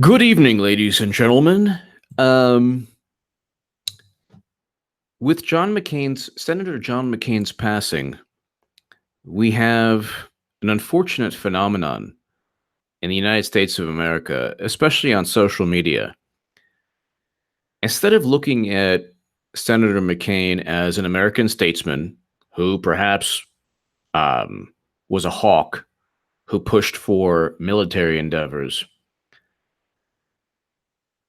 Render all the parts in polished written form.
Good evening, ladies and gentlemen. Um, with Senator John McCain's passing, we have an unfortunate phenomenon in the United States of America, especially on social media. Instead of looking at Senator McCain as an American statesman who perhaps was a hawk who pushed for military endeavors,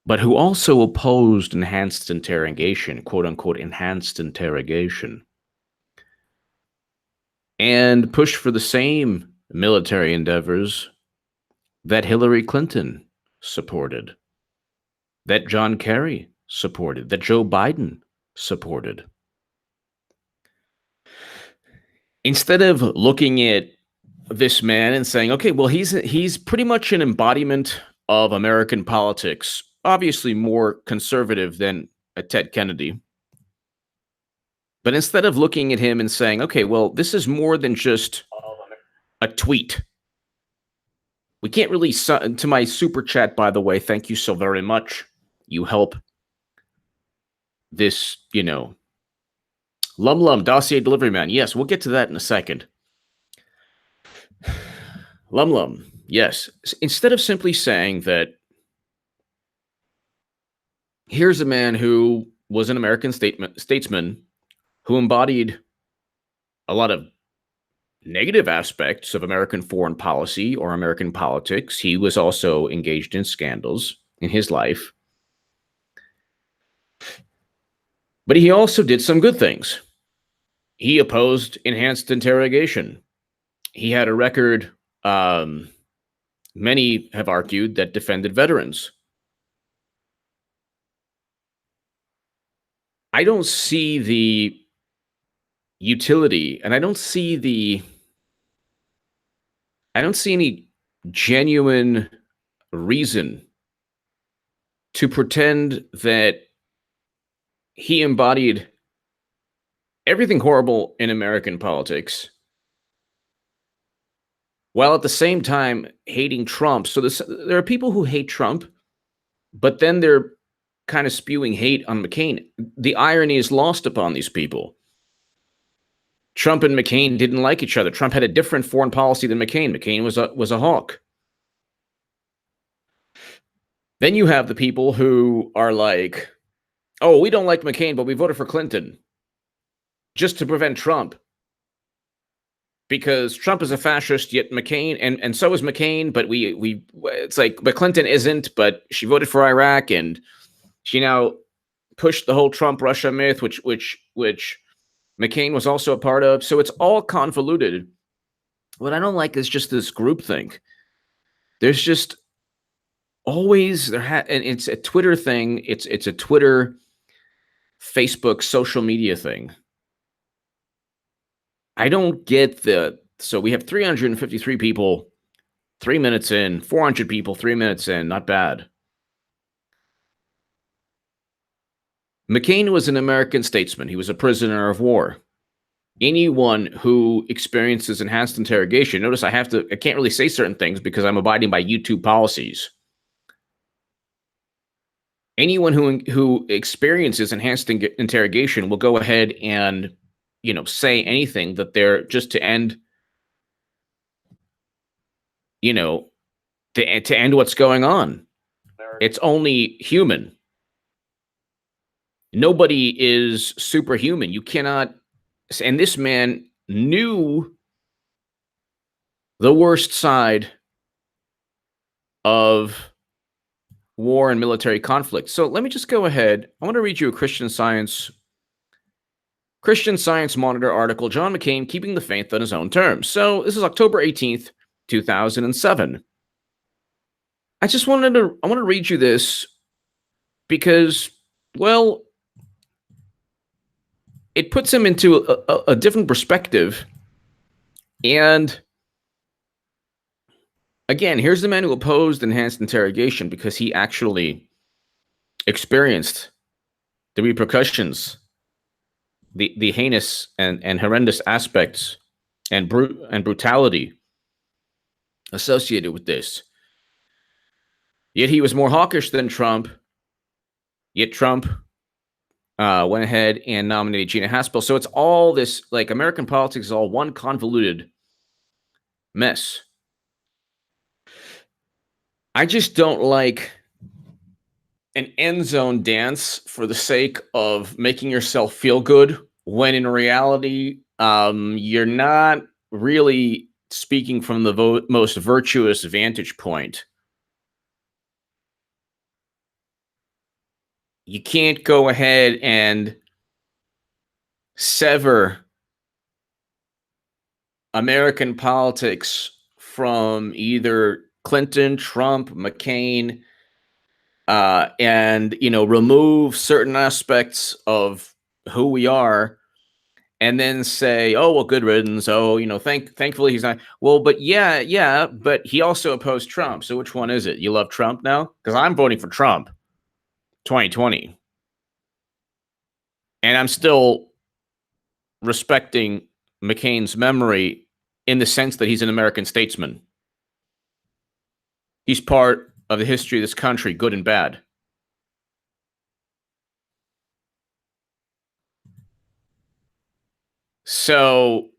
but who also opposed enhanced interrogation, quote unquote, enhanced interrogation, and pushed for the same military endeavors that Hillary Clinton supported, that John Kerry supported, that Joe Biden supported. Instead of looking at this man and saying, okay, well, he's pretty much an embodiment of American politics, obviously more conservative than a Ted Kennedy. But instead of looking at him and saying, okay, well, this is more than just a tweet. We can't really, to my super chat, by the way, thank you so very much. You help this, Lum dossier delivery man. Yes, we'll get to that in a second. Lum, yes. Instead of simply saying that here's a man who was an American statesman who embodied a lot of negative aspects of American foreign policy or American politics. He was also engaged in scandals in his life. But he also did some good things. He opposed enhanced interrogation. He had a record, many have argued, that defended veterans. I don't see the utility, and I don't see any genuine reason to pretend that he embodied everything horrible in American politics while at the same time hating Trump. So there are people who hate Trump, but then they're kind of spewing hate on McCain. The irony is lost upon these people. Trump and McCain didn't like each other. Trump had a different foreign policy than McCain. McCain was a hawk. Then you have the people who are like, oh, we don't like McCain, but we voted for Clinton just to prevent Trump because Trump is a fascist, yet McCain, and so is McCain, but it's like, but Clinton isn't, but she voted for Iraq, and she now pushed the whole Trump-Russia myth, which McCain was also a part of. So it's all convoluted. What I don't like is just this groupthink. There's just always and it's a Twitter thing. It's a Twitter, Facebook, social media thing. I don't get so we have 353 people 3 minutes in, 400 people 3 minutes in, not bad. McCain was an American statesman. He was a prisoner of war. Anyone who experiences enhanced interrogation, notice I can't really say certain things because I'm abiding by YouTube policies. Anyone who experiences enhanced interrogation will go ahead and, say anything that they're just to end, to end what's going on. It's only human. Nobody is superhuman. You cannot, and this man knew the worst side of war and military conflict. So let me just go ahead. I want to read you a Christian Science Monitor article, John McCain keeping the faith on his own terms. So this is October 18th, 2007. I want to read you this because, well, it puts him into a different perspective. And again, here's the man who opposed enhanced interrogation because he actually experienced the repercussions, the heinous and horrendous aspects and brutality associated with this. Yet he was more hawkish than Trump. Yet Trump went ahead and nominated Gina Haspel. So it's all this, like, American politics is all one convoluted mess. I just don't like an end zone dance for the sake of making yourself feel good when in reality, you're not really speaking from the most virtuous vantage point. You can't go ahead and sever American politics from either Clinton, Trump, McCain, and remove certain aspects of who we are, and then say, "Oh well, good riddance." Oh, thankfully he's not. Well, but yeah, but he also opposed Trump. So which one is it? You love Trump now? Because I'm voting for Trump, 2020, and I'm still respecting McCain's memory in the sense that he's an American statesman. He's part of the history of this country, good and bad. So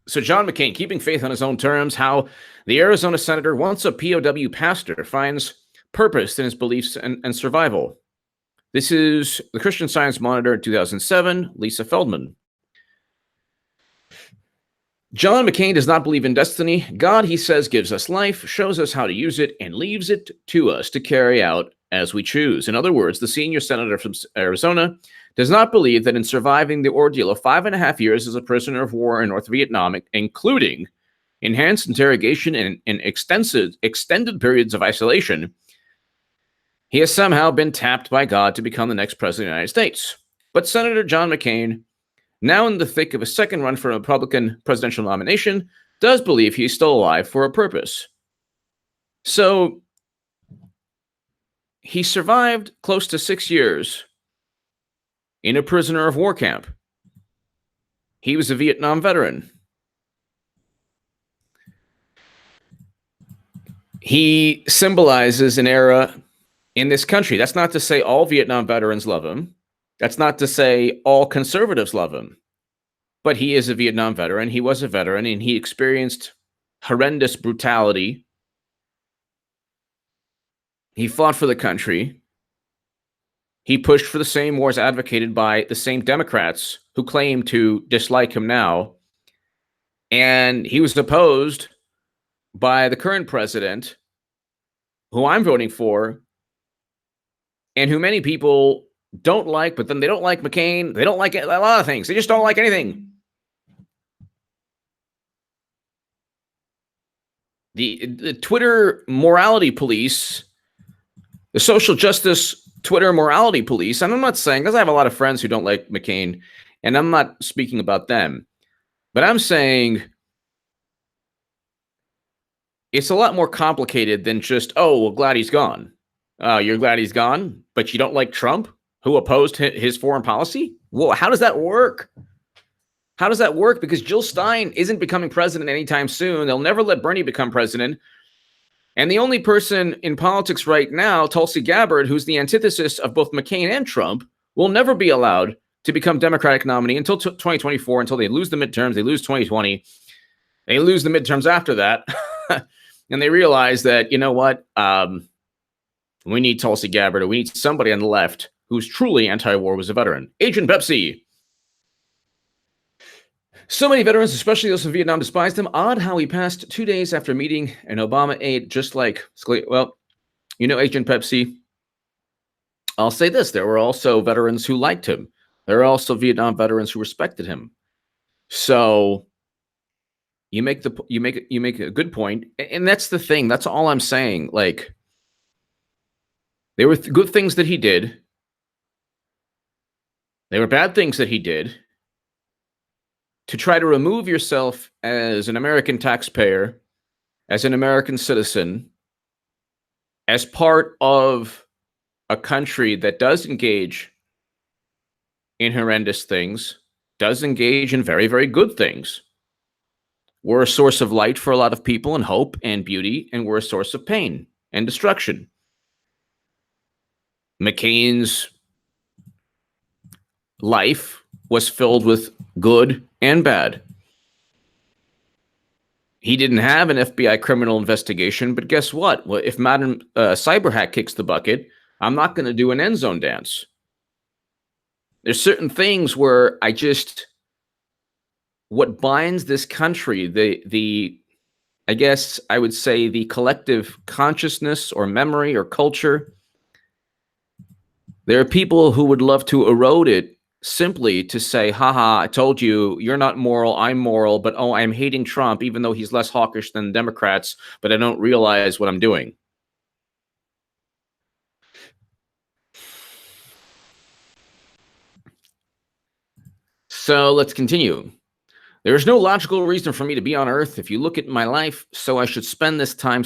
John McCain, keeping faith on his own terms, how the Arizona senator, once a POW pastor, finds purpose in his beliefs and survival. This is the Christian Science Monitor in 2007, Lisa Feldman. John McCain does not believe in destiny. God, he says, gives us life, shows us how to use it, and leaves it to us to carry out as we choose. In other words, the senior senator from Arizona does not believe that in surviving the ordeal of 5.5 years as a prisoner of war in North Vietnam, including enhanced interrogation and extended periods of isolation, he has somehow been tapped by God to become the next president of the United States. But Senator John McCain, now in the thick of a second run for a Republican presidential nomination, does believe he's still alive for a purpose. So he survived close to 6 years in a prisoner of war camp. He was a Vietnam veteran. He symbolizes an era in this country. That's not to say all Vietnam veterans love him. That's not to say all conservatives love him. But he is a Vietnam veteran. He was a veteran, and he experienced horrendous brutality. He fought for the country. He pushed for the same wars advocated by the same Democrats who claim to dislike him now. And he was opposed by the current president, who I'm voting for, and who many people don't like, but then they don't like McCain. They don't like a lot of things. They just don't like anything. The Twitter morality police, the social justice Twitter morality police, and I'm not saying, because I have a lot of friends who don't like McCain, and I'm not speaking about them, but I'm saying it's a lot more complicated than just, oh, well, glad he's gone. You're glad he's gone, but you don't like Trump, who opposed his foreign policy? Well, how does that work? How does that work? Because Jill Stein isn't becoming president anytime soon. They'll never let Bernie become president. And the only person in politics right now, Tulsi Gabbard, who's the antithesis of both McCain and Trump, will never be allowed to become Democratic nominee until 2024, until they lose the midterms. They lose 2020. They lose the midterms after that. And they realize that, you know what? We need Tulsi Gabbard, or we need somebody on the left who's truly anti-war, was a veteran. Agent Pepsi. So many veterans, especially those from Vietnam, despised him. Odd how he passed 2 days after meeting an Obama aide, just like Scalia. Well, Agent Pepsi, I'll say this. There were also veterans who liked him. There are also Vietnam veterans who respected him. So you make a good point. And that's the thing. That's all I'm saying. Like, there were good things that he did. There were bad things that he did. To try to remove yourself as an American taxpayer, as an American citizen, as part of a country that does engage in horrendous things, does engage in very, very good things. We're a source of light for a lot of people, and hope and beauty, and we're a source of pain and destruction. McCain's life was filled with good and bad. He didn't have an FBI criminal investigation, but guess what? Well, if Madam Cyberhack kicks the bucket, I'm not going to do an end zone dance. There's certain things where what binds this country, I guess I would say the collective consciousness or memory or culture. There are people who would love to erode it simply to say, haha, I told you, you're not moral, I'm moral, but oh, I'm hating Trump, even though he's less hawkish than Democrats, but I don't realize what I'm doing. So let's continue. There is no logical reason for me to be on Earth. If you look at my life, so I should spend this time.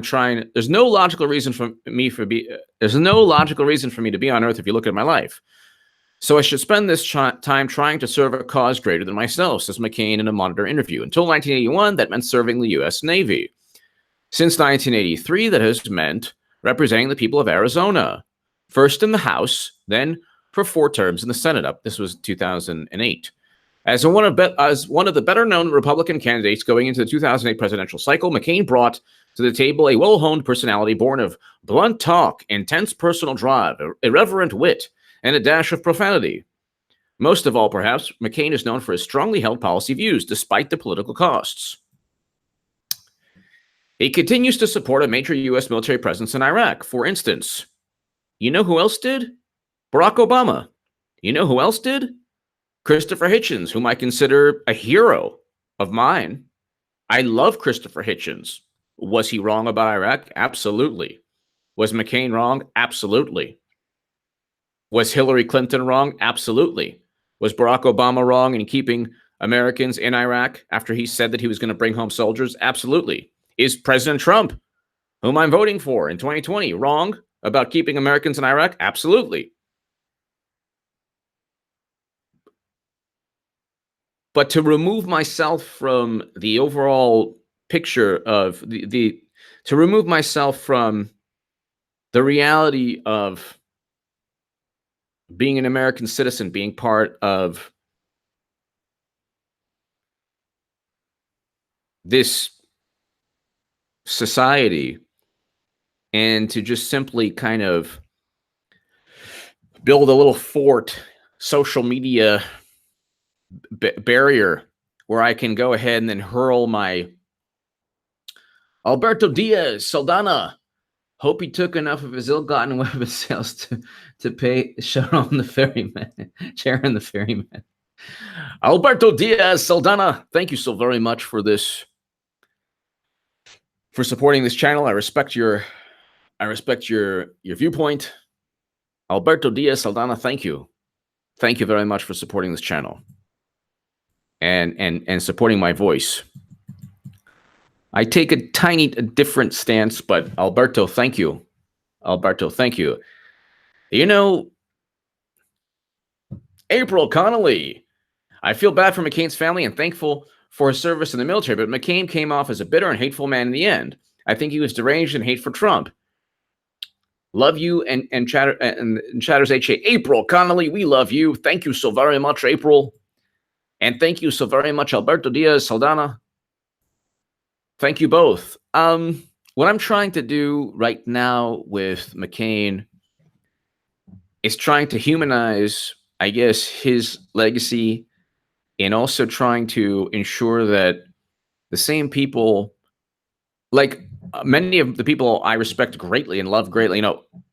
Trying. There's no logical reason for me to be on Earth. If you look at my life, so I should spend this time trying to serve a cause greater than myself, says McCain in a Monitor interview. Until 1981, that meant serving the U.S. Navy. Since 1983, that has meant representing the people of Arizona, first in the House, then for 4 terms in the Senate. This was 2008. As one of the better-known Republican candidates going into the 2008 presidential cycle, McCain brought to the table a well-honed personality born of blunt talk, intense personal drive, irreverent wit, and a dash of profanity. Most of all, perhaps, McCain is known for his strongly held policy views, despite the political costs. He continues to support a major U.S. military presence in Iraq. For instance, you know who else did? Barack Obama. You know who else did? Christopher Hitchens, whom I consider a hero of mine. I love Christopher Hitchens. Was he wrong about Iraq? Absolutely. Was McCain wrong? Absolutely. Was Hillary Clinton wrong? Absolutely. Was Barack Obama wrong in keeping Americans in Iraq after he said that he was going to bring home soldiers? Absolutely. Is President Trump, whom I'm voting for in 2020, wrong about keeping Americans in Iraq? Absolutely. But to remove myself from the overall picture of to remove myself from the reality of being an American citizen, being part of this society, and to just simply kind of build a little fort, social media barrier where I can go ahead and then hurl my Alberto Diaz, Saldana. Hope he took enough of his ill-gotten weapon sales to pay Sharon the ferryman, Sharon the ferryman. Alberto Diaz, Saldana, thank you so very much for supporting this channel. I respect your viewpoint. Alberto Diaz, Saldana, thank you. Thank you very much for supporting this channel and supporting my voice. I take a different stance, but Alberto, thank you. Alberto, thank you. You know, April Connolly, I feel bad for McCain's family and thankful for his service in the military, but McCain came off as a bitter and hateful man in the end. I think he was deranged and hate for Trump. Love you and Chatters HA. April Connolly, we love you. Thank you so very much, April. And thank you so very much, Alberto Diaz, Saldana. Thank you both. What I'm trying to do right now with McCain is trying to humanize, I guess, his legacy, and also trying to ensure that the same people, like many of the people I respect greatly and love greatly,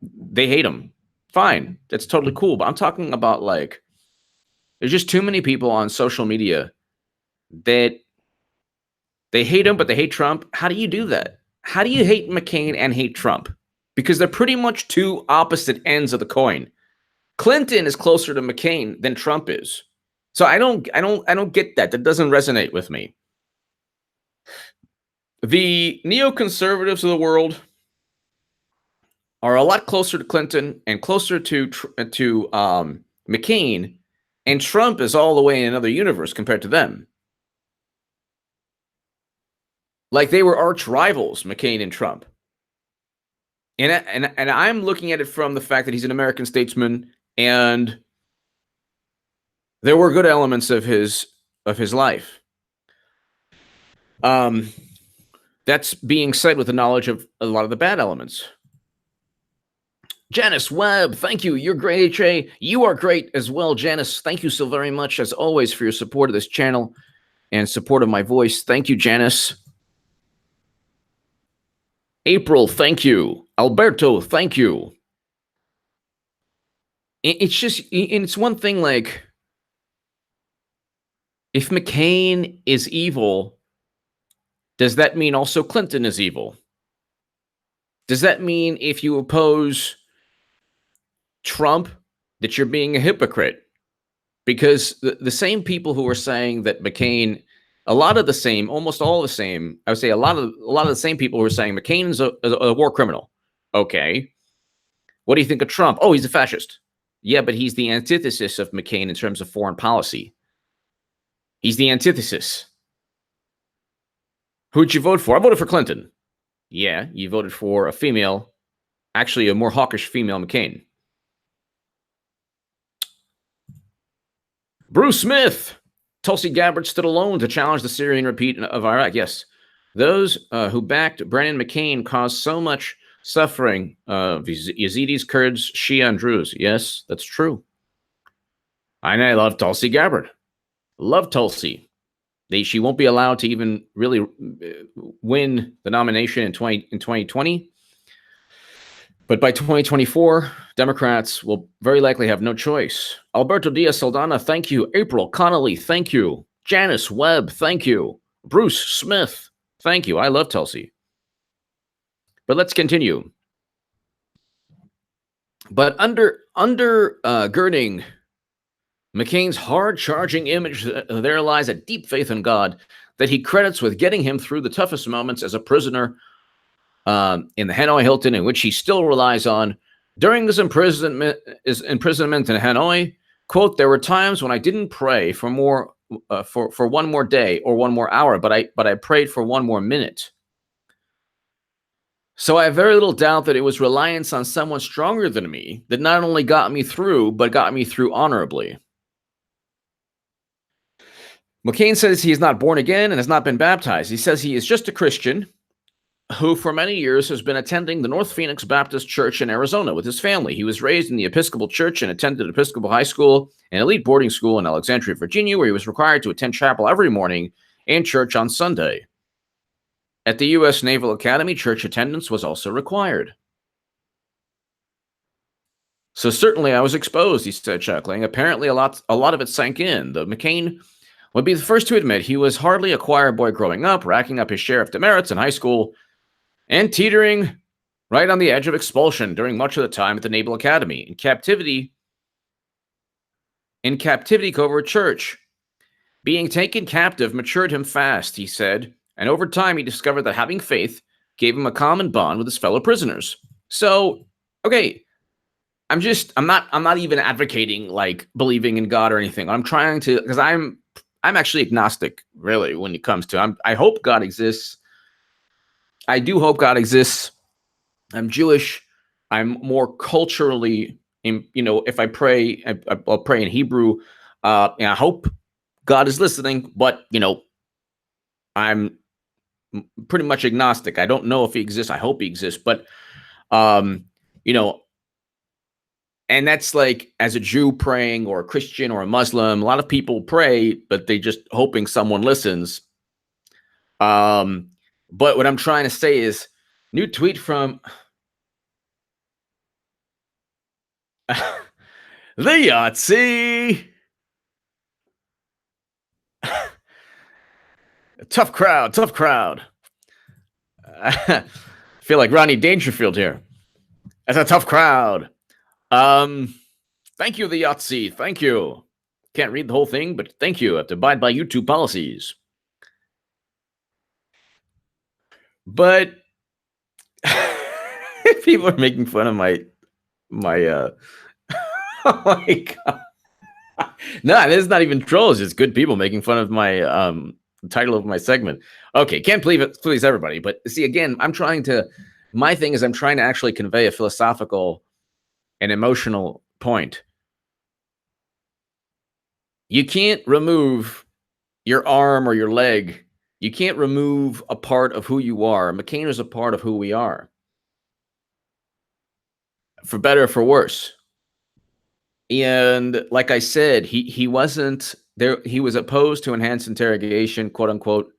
they hate him. Fine. That's totally cool. But I'm talking about, like, there's just too many people on social media that they hate him, but they hate Trump. How do you do that? How do you hate McCain and hate Trump? Because they're pretty much two opposite ends of the coin. Clinton is closer to McCain than Trump is. So I don't get that. That doesn't resonate with me. The neoconservatives of the world are a lot closer to Clinton and closer to McCain, and Trump is all the way in another universe compared to them. Like they were arch rivals, McCain and Trump. And I'm looking at it from the fact that he's an American statesman, and there were good elements of his life. That's being said with the knowledge of a lot of the bad elements. Janice Webb, thank you. You're great, HA. You are great as well, Janice. Thank you so very much, as always, for your support of this channel and support of my voice. Thank you, Janice. April, thank you. Alberto, thank you. It's just, it's one thing, like, if McCain is evil, does that mean also Clinton is evil? Does that mean if you oppose Trump that you're being a hypocrite? Because the same people who are saying that McCain, a lot of the same, almost all the same, I would say a lot of the same people who are saying McCain is a war criminal. Okay. What do you think of Trump? Oh, he's a fascist. Yeah, but he's the antithesis of McCain in terms of foreign policy. He's the antithesis. Who'd you vote for? I voted for Clinton. Yeah, you voted for a female, actually a more hawkish female McCain. Bruce Smith. Tulsi Gabbard stood alone to challenge the Syrian repeat of Iraq. Yes. Those who backed Brennan McCain caused so much suffering of Yazidis, Kurds, Shia, and Druze. Yes, that's true. And I love Tulsi Gabbard. Love Tulsi. She won't be allowed to even really win the nomination in 2020. But by 2024, Democrats will very likely have no choice. Alberto Diaz Saldana, thank you. April Connolly, thank you. Janice Webb, thank you. Bruce Smith, thank you. I love Tulsi. But let's continue. But undergirding McCain's hard-charging image, there lies a deep faith in God that he credits with getting him through the toughest moments as a prisoner in the Hanoi Hilton, in which he still relies on. During his imprisonment in Hanoi, quote, there were times when I didn't pray for more for one more day or one more hour, but I prayed for one more minute. So I have very little doubt that it was reliance on someone stronger than me that not only got me through, but got me through honorably. McCain says he is not born again and has not been baptized. He says he is just a Christian who for many years has been attending the North Phoenix Baptist Church in Arizona with his family. He was raised in the Episcopal Church and attended Episcopal High School, an elite boarding school in Alexandria, Virginia, where he was required to attend chapel every morning and church on Sunday. At the U.S. Naval Academy, church attendance was also required. So certainly I was exposed, he said, chuckling. Apparently a lot of it sank in. The McCain would be the first to admit he was hardly a choir boy growing up, racking up his share of demerits in high school, and teetering right on the edge of expulsion during much of the time at the Naval Academy. In captivity, covert church. Being taken captive matured him fast, he said, and over time he discovered that having faith gave him a common bond with his fellow prisoners. So, okay, I'm not even advocating like believing in God or anything. I'm trying to, because I'm actually agnostic, really, when it comes to, I hope God exists. I do hope God exists. I'm Jewish. I'm more culturally, if I pray, I'll pray in Hebrew. And I hope God is listening, but, I'm pretty much agnostic. I don't know if he exists. I hope he exists. But, and that's like as a Jew praying or a Christian or a Muslim, a lot of people pray, but they just hoping someone listens. But what I'm trying to say is, new tweet from the Yahtzee. Tough crowd. I feel like Rodney Dangerfield here. That's a tough crowd. Thank you, the Yahtzee. Thank you. Can't read the whole thing, but thank you. I have to abide by YouTube policies. But people are making fun of my oh my God. No, it is not even trolls. It's good people making fun of my title of my segment. Okay, can't believe it. Please, everybody. But see, again, I'm trying to My thing is I'm trying to actually convey a philosophical and emotional point. You can't remove your arm or your leg. You can't remove a part of who you are. McCain is a part of who we are, for better or for worse. And like I said, he wasn't there. He was opposed to enhanced interrogation, quote unquote.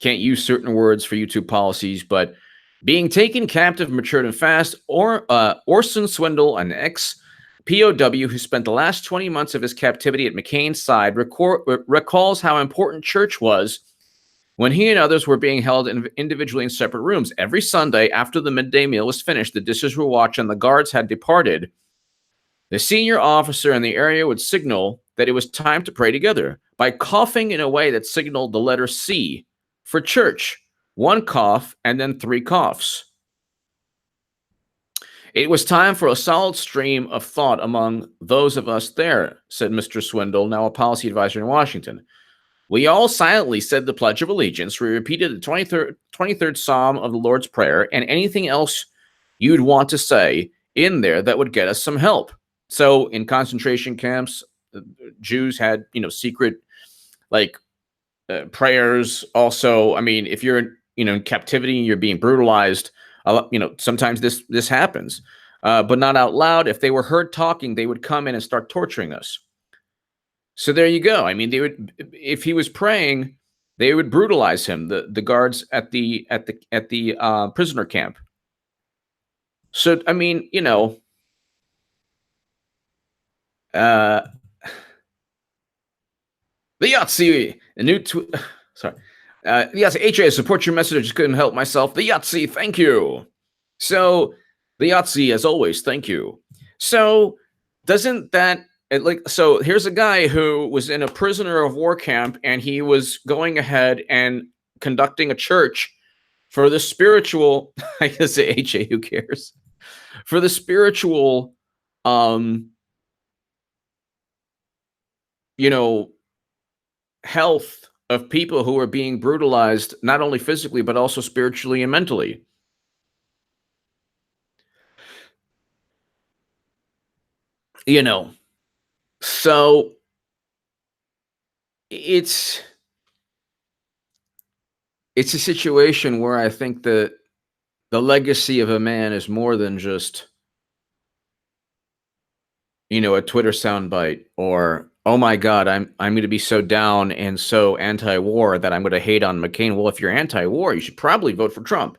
Can't use certain words for YouTube policies, but being taken captive, matured, and fast. Or Orson Swindle, an ex-POW who spent the last 20 months of his captivity at McCain's side, recalls how important church was when he and others were being held individually in separate rooms. Every Sunday after the midday meal was finished, the dishes were washed and the guards had departed. The senior officer in the area would signal that it was time to pray together by coughing in a way that signaled the letter C for church. One cough and then three coughs. It was time for a solid stream of thought among those of us there, said Mr. Swindle, now a policy advisor in Washington. We all silently said the Pledge of Allegiance. We repeated the 23rd Psalm of the Lord's Prayer and anything else you'd want to say in there that would get us some help. So in concentration camps, Jews had, secret prayers. Also, I mean, if you're, in captivity, you're being brutalized. Sometimes this happens, but not out loud. If they were heard talking, they would come in and start torturing us. So there you go. I mean, they would, if he was praying, they would brutalize him. The guards at the prisoner camp. So I mean, the Yahtzee, the new sorry. The Yahtzee, HA, support your message. I just couldn't help myself. The Yahtzee, thank you. So the Yahtzee, as always, thank you. So doesn't that so here's a guy who was in a prisoner of war camp and he was going ahead and conducting a church for the spiritual, I guess say HA, who cares? For the spiritual, health of people who are being brutalized, not only physically, but also spiritually and mentally. So it's a situation where I think that the legacy of a man is more than just, a Twitter soundbite or, oh my God, I'm going to be so down and so anti-war that I'm going to hate on McCain. Well, if you're anti-war, you should probably vote for Trump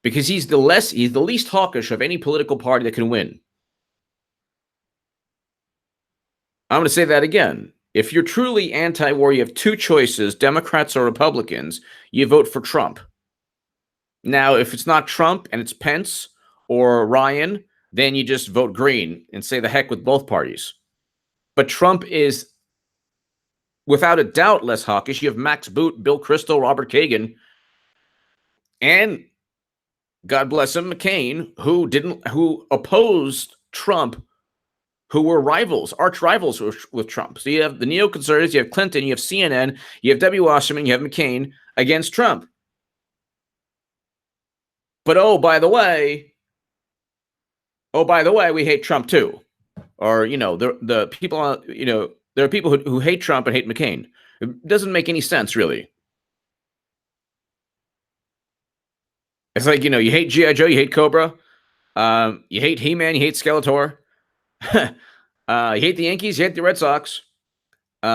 because he's the least hawkish of any political party that can win. I'm going to say that again. If you're truly anti-war, you have two choices, Democrats or Republicans. You vote for Trump. Now, if it's not Trump and it's Pence or Ryan, then you just vote green and say the heck with both parties. But Trump is, without a doubt, less hawkish. You have Max Boot, Bill Kristol, Robert Kagan, and God bless him, McCain, who opposed Trump, who were rivals, arch rivals with Trump. So you have the neoconservatives, you have Clinton, you have CNN, you have W. Wasserman, you have McCain against Trump. But oh, by the way, we hate Trump too. Or, the people, there are people who hate Trump and hate McCain. It doesn't make any sense, really. It's like, you hate G.I. Joe, you hate Cobra, you hate He-Man, you hate Skeletor, you hate the Yankees, you hate the Red Sox, you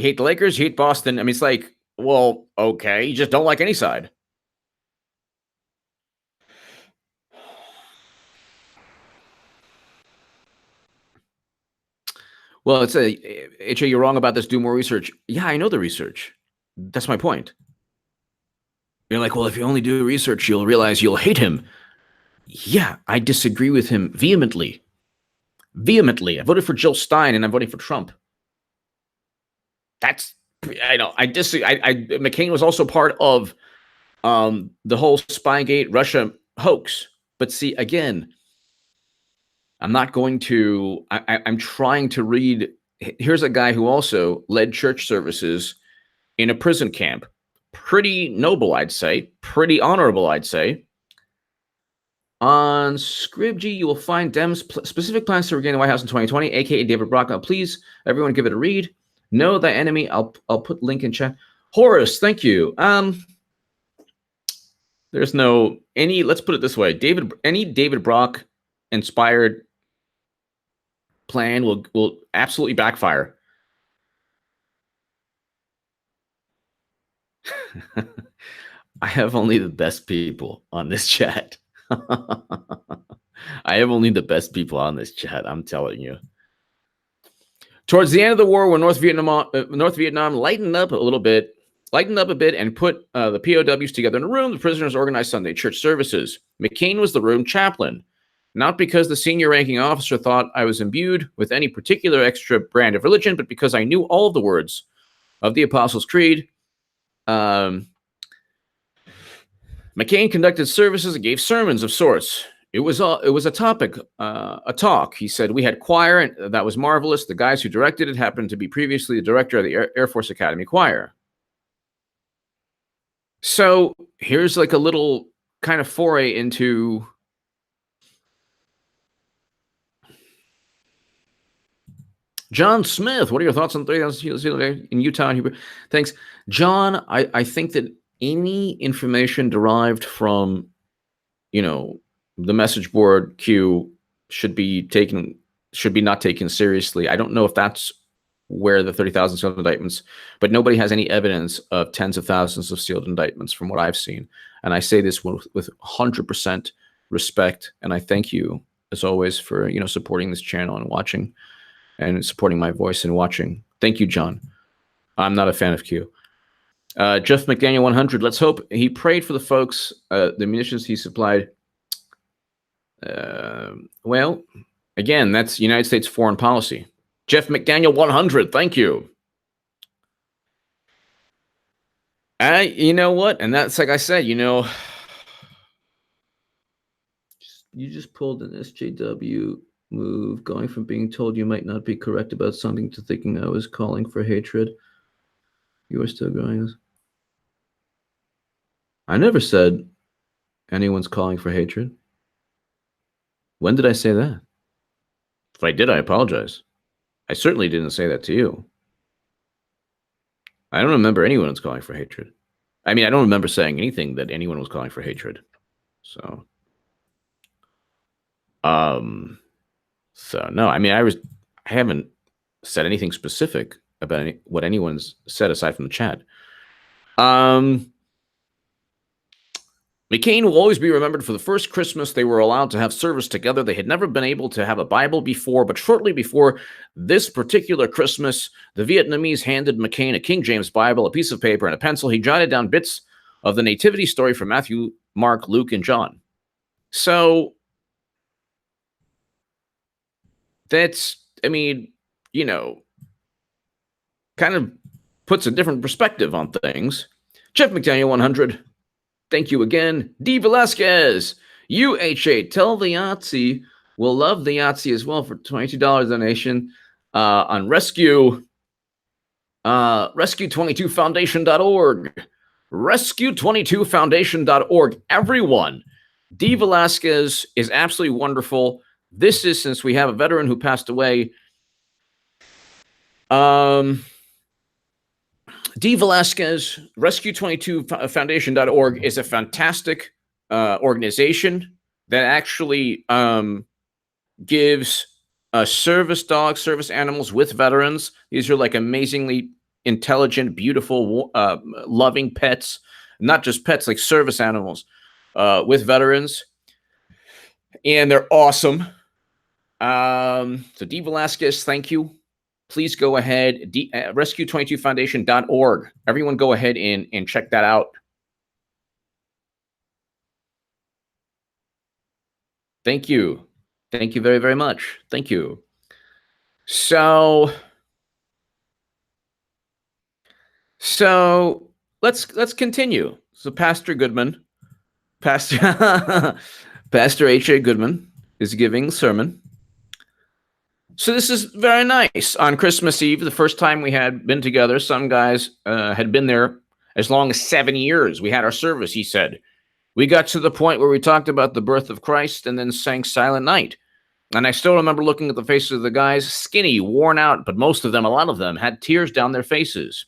hate the Lakers, you hate Boston. I mean, it's like, well, okay, you just don't like any side. Well, it's HA, you're wrong about this. Do more research. Yeah, I know the research. That's my point. You're like, well, if you only do research, you'll realize you'll hate him. Yeah, I disagree with him vehemently. Vehemently. I voted for Jill Stein and I'm voting for Trump. I know. I disagree. McCain was also part of the whole Spygate Russia hoax. But see, again, I'm not going to, I'm trying to read. Here's a guy who also led church services in a prison camp. Pretty noble, I'd say. Pretty honorable, I'd say. On Scribg, you will find Dems' specific plans to regain the White House in 2020, aka David Brock. Now, please, everyone, give it a read. Know thy enemy. I'll put link in chat. Horace, thank you. There's no any. Let's put it this way: any David Brock inspired plan will absolutely backfire. I have only the best people on this chat. I have only the best people on this chat, I'm telling you. Towards the end of the war, when North Vietnam lightened up a bit, and put the POWs together in a room, the prisoners organized Sunday church services. Mccain was the room chaplain, not because the senior ranking officer thought I was imbued with any particular extra brand of religion, but because I knew all of the words of the Apostles' Creed. McCain conducted services and gave sermons of sorts. It was a talk. He said, we had choir, and that was marvelous. The guys who directed it happened to be previously the director of the Air Force Academy Choir. So here's like a little kind of foray into John Smith. What are your thoughts on 3,000 in Utah? Thanks, John. I think that any information derived from, the message board queue should be not taken seriously. I don't know if that's where the 30,000 sealed indictments, but nobody has any evidence of tens of thousands of sealed indictments from what I've seen. And I say this with 100% respect. And I thank you as always for, supporting this channel and watching and supporting my voice and watching. Thank you, John. I'm not a fan of Q. Jeff McDaniel 100. Let's hope he prayed for the folks, the munitions he supplied. Well, again, that's United States foreign policy. Jeff McDaniel 100. Thank you. You know what? And that's like I said, you just pulled an SJW move, going from being told you might not be correct about something to thinking I was calling for hatred. You are still growing. I never said anyone's calling for hatred. When did I say that? If I did, I apologize. I certainly didn't say that to you. I don't remember anyone was calling for hatred. I mean, I don't remember saying anything that anyone was calling for hatred. So no, I mean, I haven't said anything specific about what anyone's said aside from the chat. McCain will always be remembered for the first Christmas they were allowed to have service together. They had never been able to have a Bible before, but shortly before this particular Christmas, the Vietnamese handed McCain a King James Bible, a piece of paper, and a pencil. He jotted down bits of the nativity story from Matthew, Mark, Luke, and John. So that's, I mean, kind of puts a different perspective on things. Jeff McDaniel 100. Thank you again. D. Velasquez, UH8. Tell the Yahtzee we'll love the Yahtzee as well for $22 donation on rescue22foundation.org. Rescue22foundation.org. Everyone, D. Velasquez is absolutely wonderful. This is since we have a veteran who passed away. D. Velasquez, Rescue22foundation.org is a fantastic organization that actually gives service dogs, service animals with veterans. These are like amazingly intelligent, beautiful, loving pets, not just pets, like service animals with veterans. And they're awesome. So D. Velasquez, thank you. Please go ahead, rescue22foundation.org. Everyone go ahead and check that out. Thank you. Thank you very, very much. Thank you. So let's continue. So Pastor Goodman, Pastor H.A. Goodman is giving a sermon. So this is very nice. On Christmas Eve, the first time we had been together, some guys had been there as long as 7 years. We had our service, he said. We got to the point where we talked about the birth of Christ and then sang Silent Night. And I still remember looking at the faces of the guys, skinny, worn out, but most of them, a lot of them, had tears down their faces.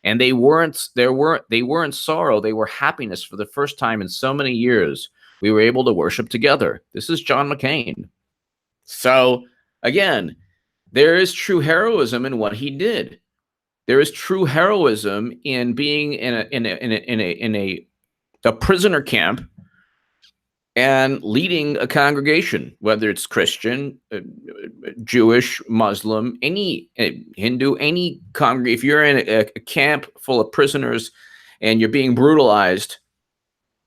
And they weren't sorrow, they were happiness. For the first time in so many years, we were able to worship together. This is John McCain. So again, there is true heroism in what he did. There is true heroism in being in a prisoner camp and leading a congregation, whether it's Christian, Jewish, Muslim, any Hindu, any congregation. If you're in a camp full of prisoners and you're being brutalized,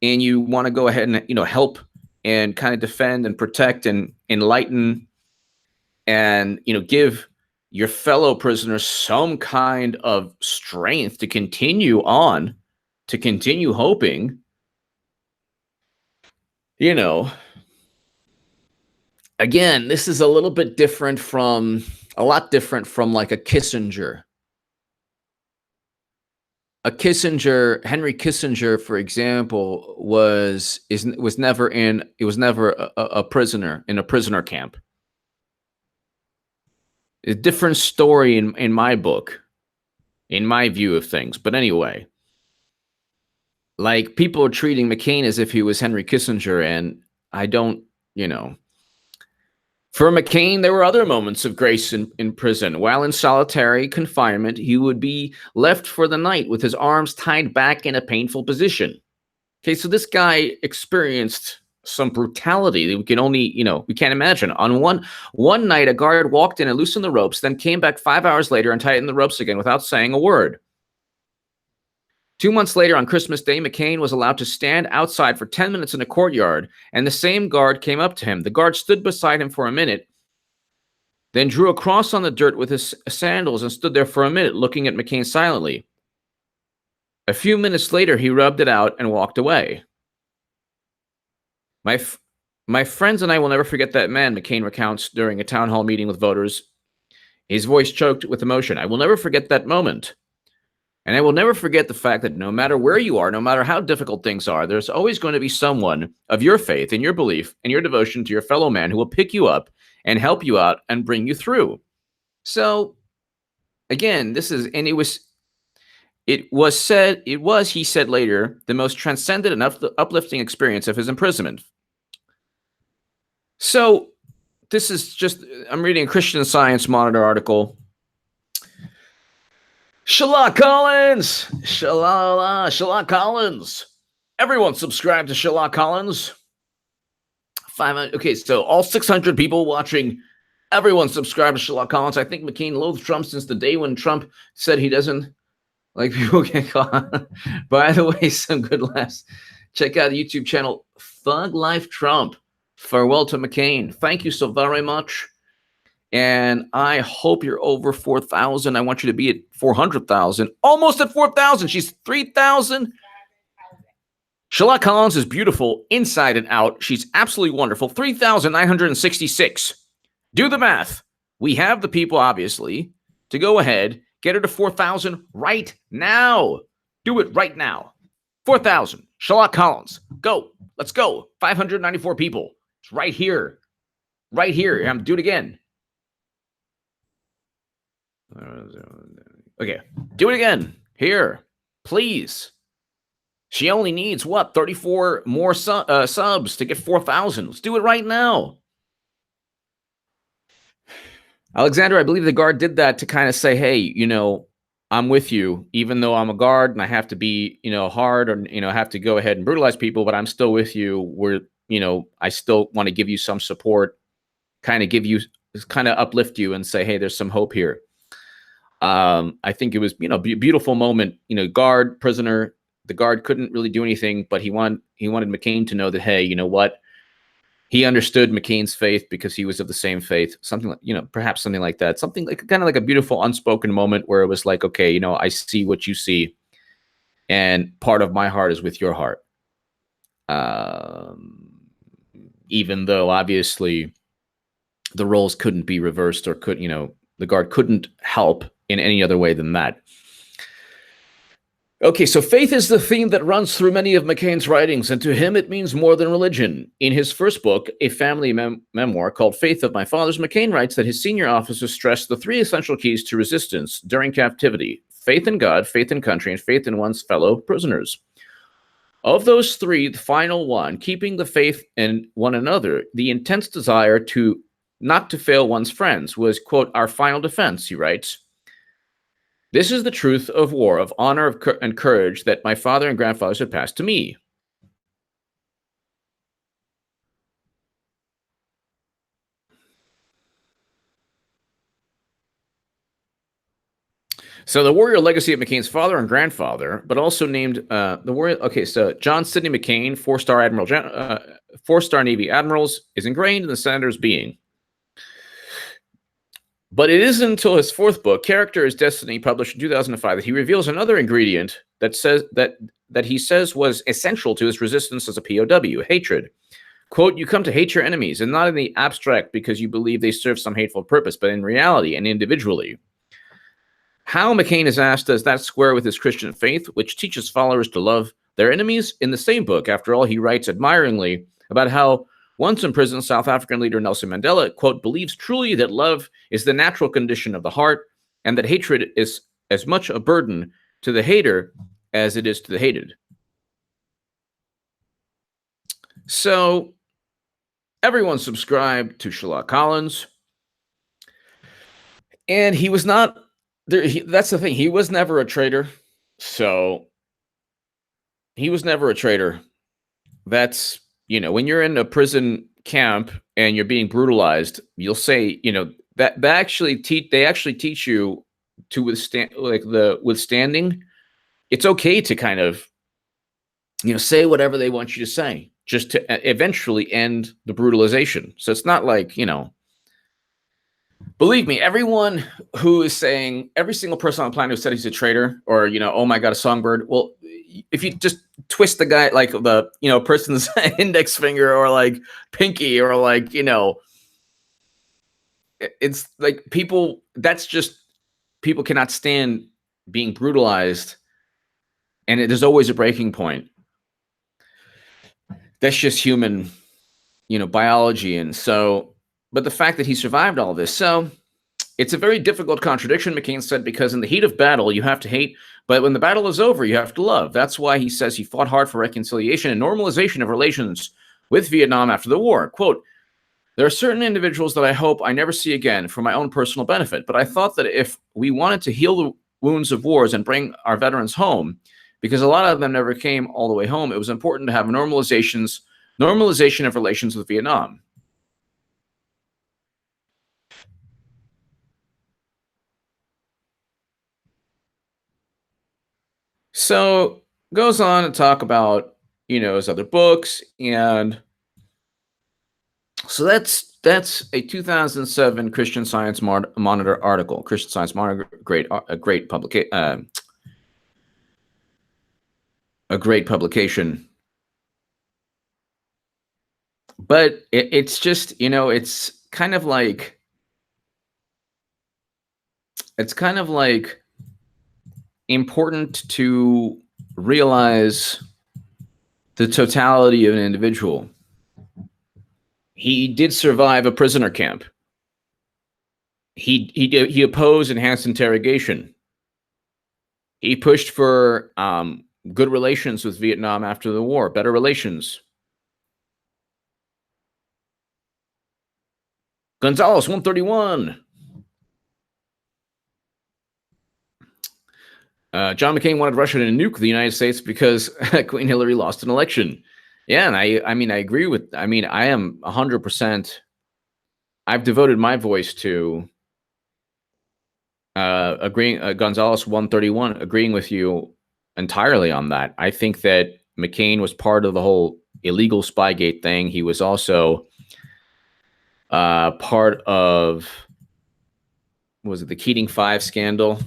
and you want to go ahead and help and kind of defend and protect and enlighten and give your fellow prisoners some kind of strength to continue on, to continue hoping, again, this is a lot different from like a Kissinger. Henry Kissinger, for example, was never a prisoner in a prisoner camp. A different story in my book, in my view of things. But anyway, like, people are treating McCain as if he was Henry Kissinger, and I don't, For McCain, there were other moments of grace in prison. While in solitary confinement, he would be left for the night with his arms tied back in a painful position. Okay, so this guy experienced some brutality that we can only, we can't imagine. On one night, a guard walked in and loosened the ropes, then came back 5 hours later and tightened the ropes again without saying a word. 2 months later, on Christmas Day, McCain was allowed to stand outside for 10 minutes in a courtyard, and the same guard came up to him. The guard stood beside him for a minute, then drew a cross on the dirt with his sandals and stood there for a minute, looking at McCain silently. A few minutes later, he rubbed it out and walked away. My friends and I will never forget that man, McCain recounts during a town hall meeting with voters, his voice choked with emotion. I will never forget that moment. And I will never forget the fact that no matter where you are, no matter how difficult things are, there's always going to be someone of your faith and your belief and your devotion to your fellow man who will pick you up and help you out and bring you through. So, again, he said later, the most transcendent and uplifting experience of his imprisonment. So, this is just, I'm reading a Christian Science Monitor article. Shalak Collins! Shalak Collins! Everyone subscribe to Shalak Collins. 500. Okay, so all 600 people watching, everyone subscribe to Shalak Collins. I think McCain loathed Trump since the day when Trump said he doesn't like people get caught. By the way, some good laughs. Check out the YouTube channel, Thug Life Trump. Farewell to McCain. Thank you so very much. And I hope you're over 4,000. I want you to be at 400,000. Almost at 4,000. She's 3,000. Shalak Collins is beautiful inside and out. She's absolutely wonderful. 3,966. Do the math. We have the people, obviously, to go ahead, get her to 4,000 right now. Do it right now. 4,000. Shalak Collins. Go. Let's go. 594 people. It's right here. Right here. I'm do it again. Okay, do it again. Here, please. She only needs, 34 more subs to get 4,000. Let's do it right now. Alexander, I believe the guard did that to kind of say, hey, I'm with you, even though I'm a guard and I have to be, hard or, have to go ahead and brutalize people, but I'm still with you. I still want to give you some support, kind of uplift you and say, hey, there's some hope here. I think it was, beautiful moment, guard, prisoner. The guard couldn't really do anything, but he wanted McCain to know that, hey, you know what? He understood McCain's faith because he was of the same faith. Something like, perhaps something like that. Something like kind of like a beautiful unspoken moment where it was like, okay, I see what you see, and part of my heart is with your heart. Even though obviously the roles couldn't be reversed or the guard couldn't help in any other way than that. Okay, so faith is the theme that runs through many of McCain's writings, and to him it means more than religion. In his first book, a family memoir called Faith of My Fathers, McCain writes that his senior officers stressed the three essential keys to resistance during captivity: faith in God, faith in country, and faith in one's fellow prisoners. Of those three, the final one, keeping the faith in one another, the intense desire to not to fail one's friends, was, quote, our final defense, he writes. This is the truth of war, of honor and courage that my father and grandfathers had passed to me. So the warrior legacy of McCain's father and grandfather, but also named the warrior. Okay, so John Sidney McCain, four-star Navy admirals, is ingrained in the senator's being. But it isn't until his fourth book, Character is Destiny, published in 2005, that he reveals another ingredient that he says was essential to his resistance as a POW: hatred. Quote, you come to hate your enemies, and not in the abstract because you believe they serve some hateful purpose, but in reality and individually. How, McCain is asked, does that square with his Christian faith, which teaches followers to love their enemies? In the same book, after all, he writes admiringly about how once imprisoned South African leader Nelson Mandela, quote, believes truly that love is the natural condition of the heart and that hatred is as much a burden to the hater as it is to the hated. So everyone subscribed to Sherlock Collins, and he was not there. That's the thing. He was never a traitor. So he was never a traitor. That's, when you're in a prison camp and you're being brutalized, you'll say, that they actually teach you to withstand, like the withstanding. It's okay to kind of, say whatever they want you to say, just to eventually end the brutalization. So it's not like, believe me, everyone who is saying, every single person on the planet who said he's a traitor, or, oh my God, a songbird. Well, if you just twist the guy, like the, person's index finger or like pinky or like, it's like people cannot stand being brutalized. And there's always a breaking point. That's just human, biology. And so, but the fact that he survived all this. So it's a very difficult contradiction, McCain said, because in the heat of battle, you have to hate, but when the battle is over, you have to love. That's why he says he fought hard for reconciliation and normalization of relations with Vietnam after the war. Quote, there are certain individuals that I hope I never see again for my own personal benefit, but I thought that if we wanted to heal the wounds of wars and bring our veterans home, because a lot of them never came all the way home, it was important to have normalization of relations with Vietnam. So goes on to talk about, his other books. And so that's a 2007 Christian Science Monitor article. Christian Science Monitor, a great publication. But it's just, it's kind of like important to realize the totality of an individual. He did survive a prisoner camp. He opposed enhanced interrogation. He pushed for good relations with Vietnam after the war, better relations. Gonzales 131. John McCain wanted Russia to nuke the United States because Queen Hillary lost an election. Yeah, and I agree with. I am 100%. I've devoted my voice to agreeing. Gonzales 131, agreeing with you entirely on that. I think that McCain was part of the whole illegal Spygate thing. He was also part of, was it the Keating 5 scandal?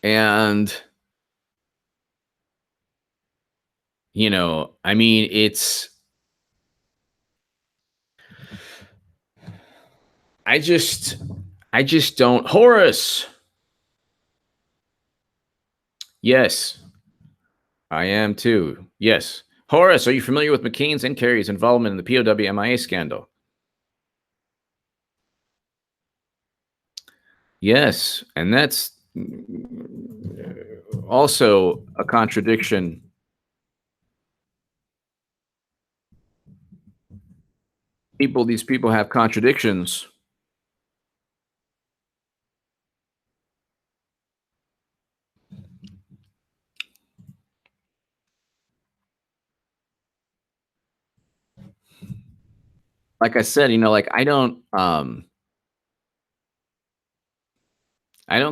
And, it's I just I just don't. Horace. Yes, I am too. Yes. Horace, are you familiar with McCain's and Kerry's involvement in the POW MIA scandal? Yes, and that's also a contradiction. These people have contradictions. Like I said, like I don't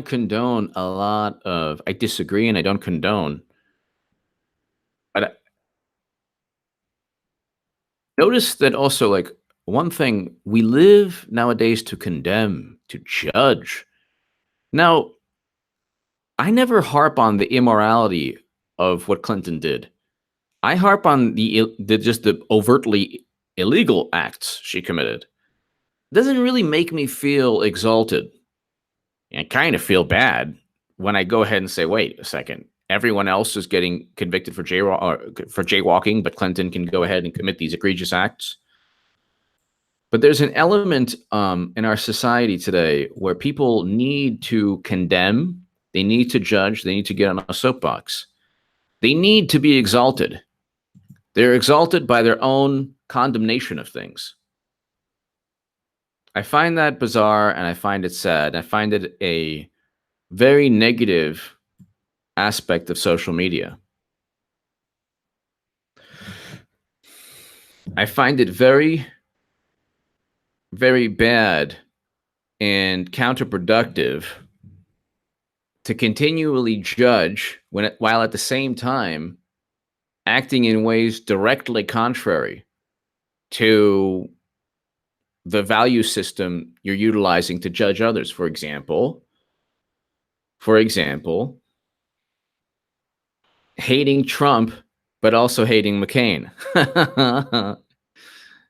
condone a lot of. I disagree, and I don't condone. But notice that also, like, one thing, we live nowadays to condemn, to judge. Now, I never harp on the immorality of what Clinton did. I harp on the overtly illegal acts she committed. It doesn't really make me feel exalted. I kind of feel bad when I go ahead and say, wait a second, everyone else is getting convicted for jaywalking, but Clinton can go ahead and commit these egregious acts. But there's an element in our society today where people need to condemn, they need to judge, they need to get on a soapbox. They need to be exalted. They're exalted by their own condemnation of things. I find that bizarre, and I find it sad. I find it a very negative aspect of social media. I find it very, very bad and counterproductive to continually judge while at the same time acting in ways directly contrary to the value system you're utilizing to judge others. For example, hating Trump, but also hating McCain.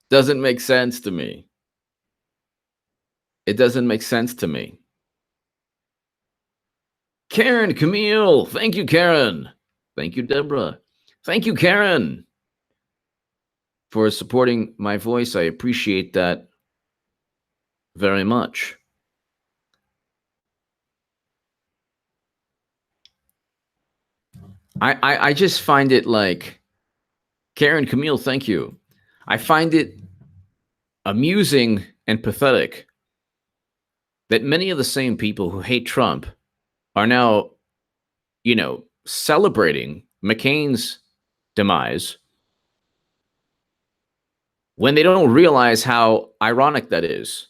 Doesn't make sense to me. It doesn't make sense to me. Karen, Camille, thank you, Karen. Thank you, Deborah. Thank you, Karen, for supporting my voice. I appreciate that very much. I just find it like, Karen, Camille, thank you. I find it amusing and pathetic that many of the same people who hate Trump are now, celebrating McCain's demise when they don't realize how ironic that is.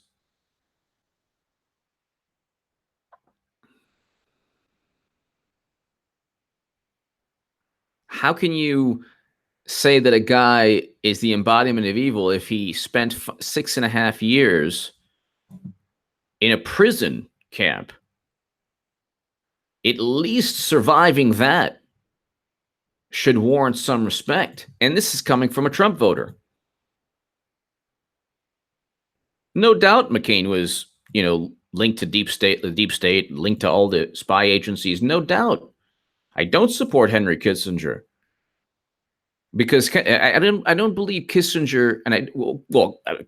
How can you say that a guy is the embodiment of evil if he spent 6.5 years in a prison camp? At least surviving that should warrant some respect. And this is coming from a Trump voter. No doubt McCain was, linked to the deep state, linked to all the spy agencies. No doubt. I don't support Henry Kissinger because I don't believe Kissinger, and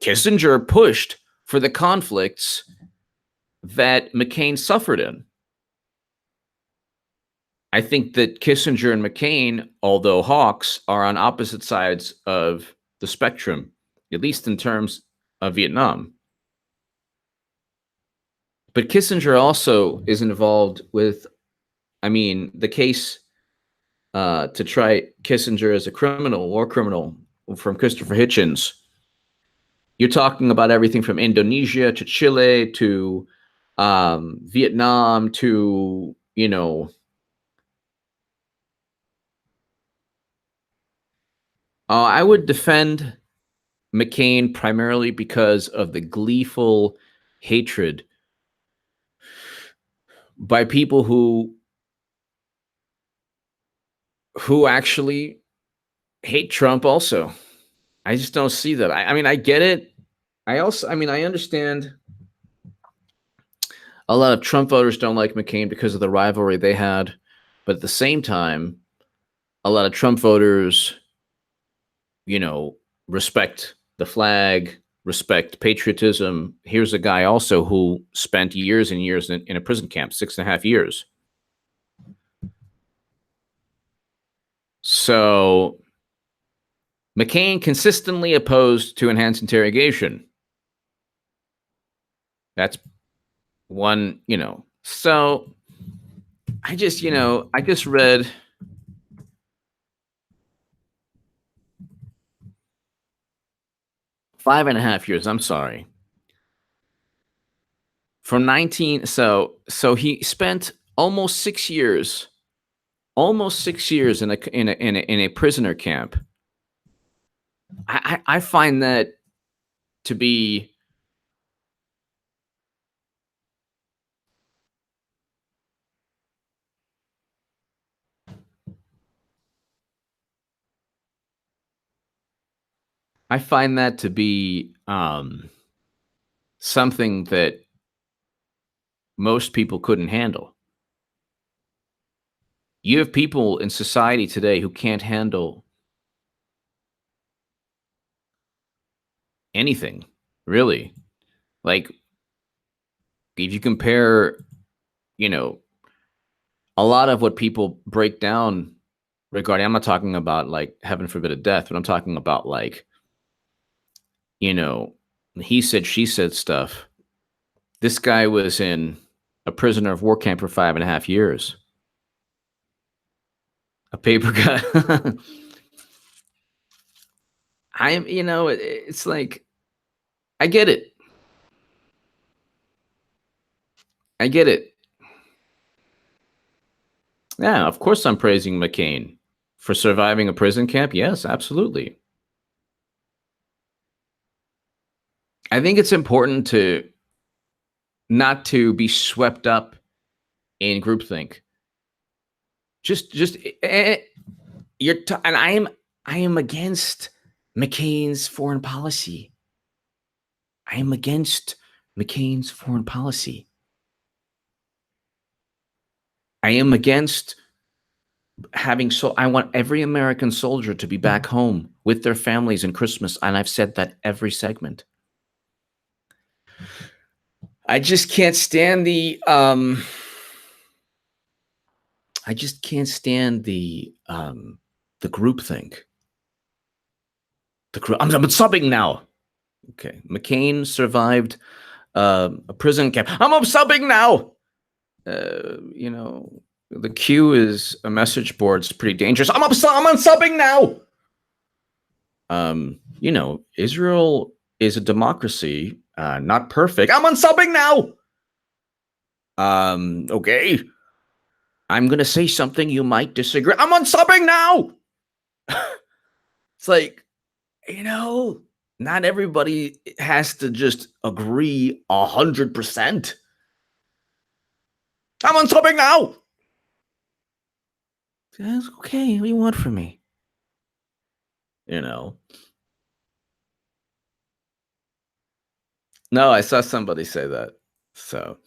Kissinger pushed for the conflicts that McCain suffered in. I think that Kissinger and McCain, although hawks, are on opposite sides of the spectrum, at least in terms of Vietnam. But Kissinger also is involved with, the case to try Kissinger as a war criminal from Christopher Hitchens. You're talking about everything from Indonesia to Chile to Vietnam to, I would defend McCain primarily because of the gleeful hatred by people who actually hate Trump also. I just don't see that. I get it. I understand a lot of Trump voters don't like McCain because of the rivalry they had. But at the same time, a lot of Trump voters, you know, respect the flag, respect patriotism. Here's a guy also who spent years and years in a prison camp, 6.5 years. So McCain consistently opposed to enhanced interrogation. That's one, So I just read 5.5 years. I'm sorry. From 19, so he spent almost 6 years, in a prisoner camp. I find that to be something that most people couldn't handle. You have people in society today who can't handle anything, really. Like, if you compare, a lot of what people break down regarding, I'm not talking about like heaven forbid a death, but I'm talking about like, he said, she said stuff. This guy was in a prisoner of war camp for 5.5 years. A paper cut. It's like, I get it. Yeah, of course I'm praising McCain for surviving a prison camp. Yes, absolutely. I think it's important to not to be swept up in groupthink. And I am against McCain's foreign policy. I am against McCain's foreign policy. I am against I want every American soldier to be back home with their families in Christmas, and I've said that every segment. I just can't stand the groupthink. I'm subbing now. Okay, McCain survived a prison camp. I'm subbing now. The queue is a message board. It's pretty dangerous. I'm unsubbing now. Israel is a democracy, not perfect. I'm unsubbing now. Okay. I'm gonna say something you might disagree. I'm unsubbing now. It's like, not everybody has to just agree 100%. I'm unsubbing now. That's okay. What do you want from me? No, I saw somebody say that. So,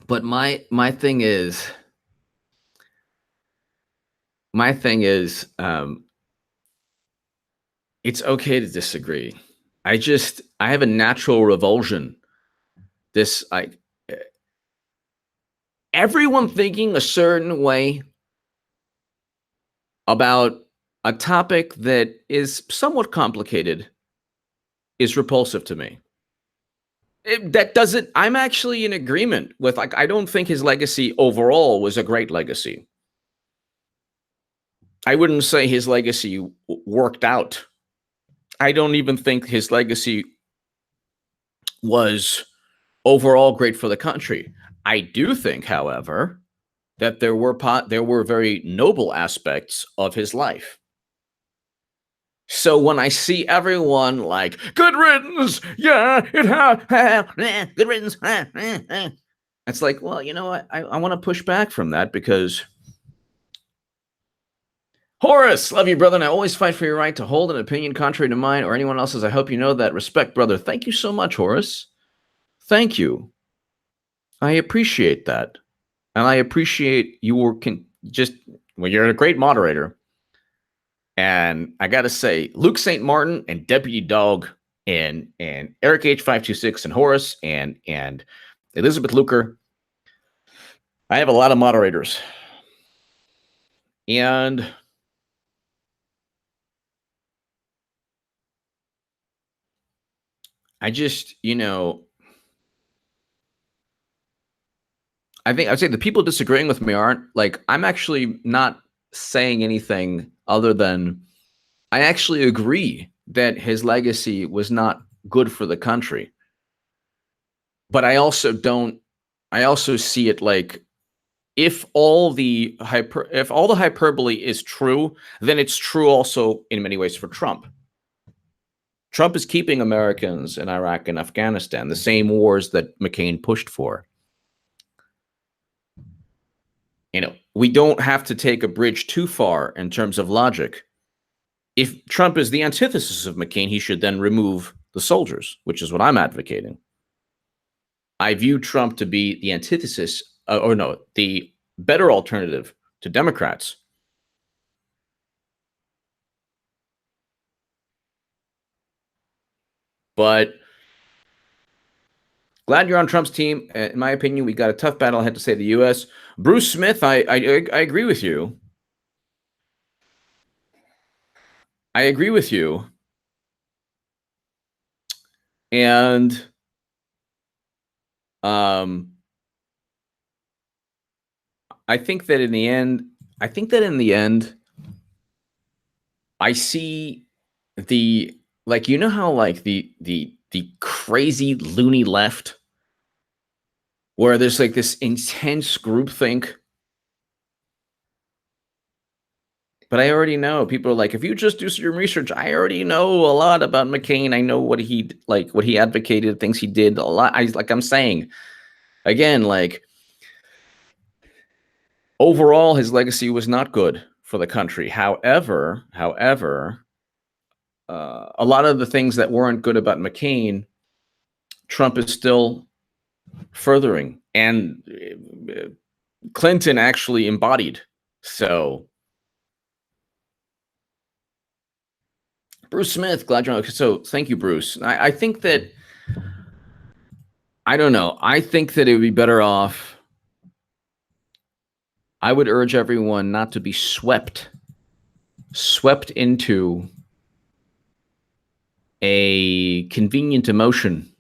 but my thing is, it's okay to disagree. I have a natural revulsion. Everyone thinking a certain way about a topic that is somewhat complicated is repulsive to me. I'm actually in agreement with, I don't think his legacy overall was a great legacy. I wouldn't say his legacy worked out. I don't even think his legacy was overall great for the country. I do think, however, that there were very noble aspects of his life. So when I see everyone like, good riddance, yeah, good riddance, it's like, well, you know what? I want to push back from that, because Horace, love you, brother, and I always fight for your right to hold an opinion contrary to mine or anyone else's. I hope you know that. Respect, brother. Thank you so much, Horace. Thank you. I appreciate that. And I appreciate your just well, you're a great moderator. And I gotta say, Luke St. Martin and Deputy Dog and Eric H526 and Horace and Elizabeth Luker. I have a lot of moderators. And I just, I think I'd say the people disagreeing with me aren't like, I'm actually not saying anything other than I actually agree that his legacy was not good for the country. But I also see it like if all the hyperbole is true, then it's true also in many ways for Trump. Trump is keeping Americans in Iraq and Afghanistan, the same wars that McCain pushed for. We don't have to take a bridge too far in terms of logic. If Trump is the antithesis of McCain, he should then remove the soldiers, which is what I'm advocating. I view Trump to be the antithesis, the better alternative to Democrats. But glad you're on Trump's team. In my opinion, we got a tough battle ahead to save the U.S. Bruce Smith, I agree with you. I agree with you. And I think that in the end, I see the how the crazy loony left, where there's like this intense groupthink. But I already know people are like, if you just do some research, I already know a lot about McCain. I know what he advocated, things he did a lot. I'm saying again, like overall, his legacy was not good for the country. However, a lot of the things that weren't good about McCain, Trump is still furthering, and Clinton actually embodied. So, Bruce Smith, glad you're on. So, thank you, Bruce. I think that I don't know. I think that it would be better off. I would urge everyone not to be swept into a convenient emotion,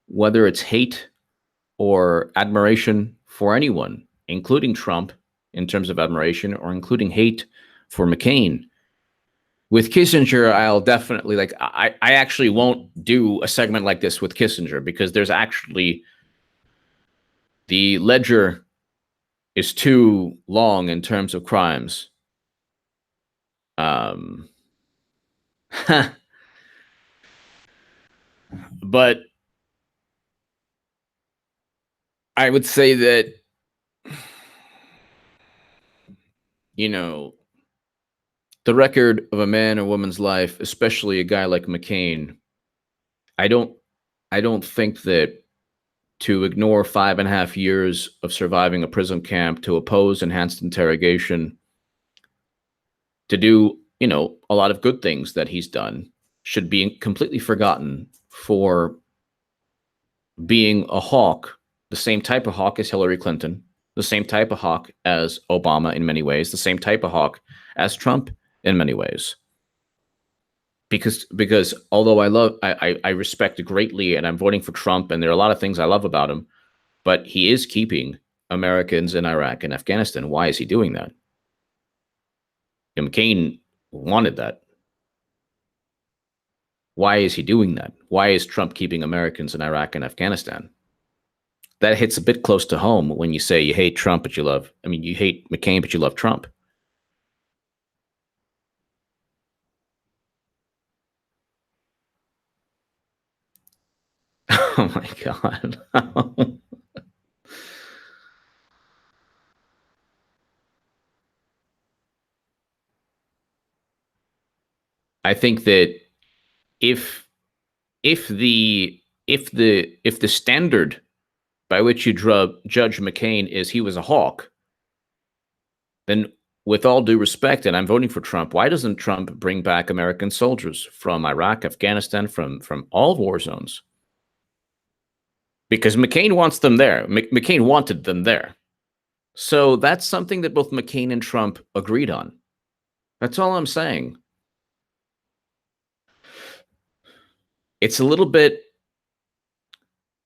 whether it's hate or admiration for anyone, including Trump in terms of admiration, or including hate for McCain. With Kissinger, I'll definitely I actually won't do a segment like this with Kissinger, because there's actually the ledger is too long in terms of crimes. But I would say that, the record of a man or woman's life, especially a guy like McCain, I don't think that to ignore 5.5 years of surviving a prison camp, to oppose enhanced interrogation, to do, a lot of good things that he's done, should be completely forgotten for being a hawk, the same type of hawk as Hillary Clinton, the same type of hawk as Obama in many ways, the same type of hawk as Trump in many ways. Because although I respect greatly, and I'm voting for Trump, and there are a lot of things I love about him, but he is keeping Americans in Iraq and Afghanistan. Why is he doing that? McCain wanted that. Why is he doing that? Why is Trump keeping Americans in Iraq and Afghanistan? That hits a bit close to home when you say you hate Trump, but you hate McCain, but you love Trump. Oh my God. I think that if if the standard by which you judge McCain is he was a hawk, then with all due respect, and I'm voting for Trump, why doesn't Trump bring back American soldiers from Iraq, Afghanistan, from all war zones? Because McCain wants them there. McCain wanted them there. So that's something that both McCain and Trump agreed on. That's all I'm saying. It's a little bit,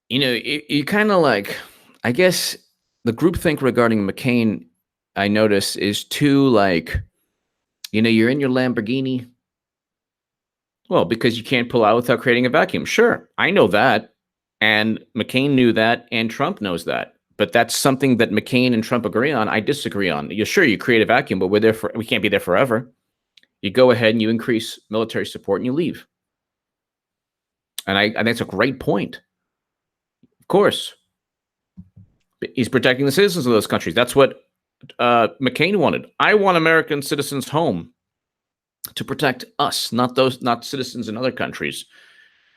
you kind of like, I guess the groupthink regarding McCain, I notice, is too like, you're in your Lamborghini. Well, because you can't pull out without creating a vacuum. Sure, I know that. And McCain knew that, and Trump knows that. But that's something that McCain and Trump agree on. I disagree on. You're sure you create a vacuum, but we can't be there forever. You go ahead and you increase military support and you leave. And I think it's a great point. Of course. He's protecting the citizens of those countries. That's what McCain wanted. I want American citizens home to protect us, not citizens in other countries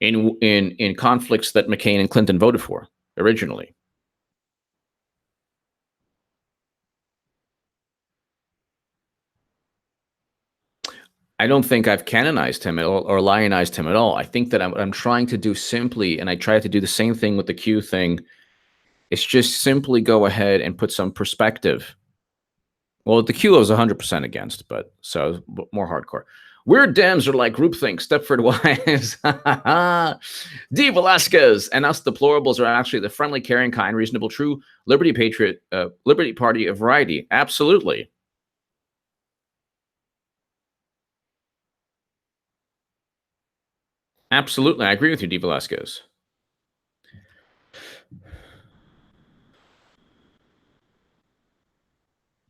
in conflicts that McCain and Clinton voted for originally. I don't think I've canonized him at all or lionized him at all. I think that I'm trying to do simply, and I try to do the same thing with the Q thing. It's just simply go ahead and put some perspective. Well, the Q I was 100% against, but so more hardcore. Weird Dems are like groupthink, Stepford Wise, D. Velasquez, and us deplorables are actually the friendly, caring, kind, reasonable, true, liberty patriot, liberty party of variety. Absolutely. Absolutely. I agree with you, D. Velasquez.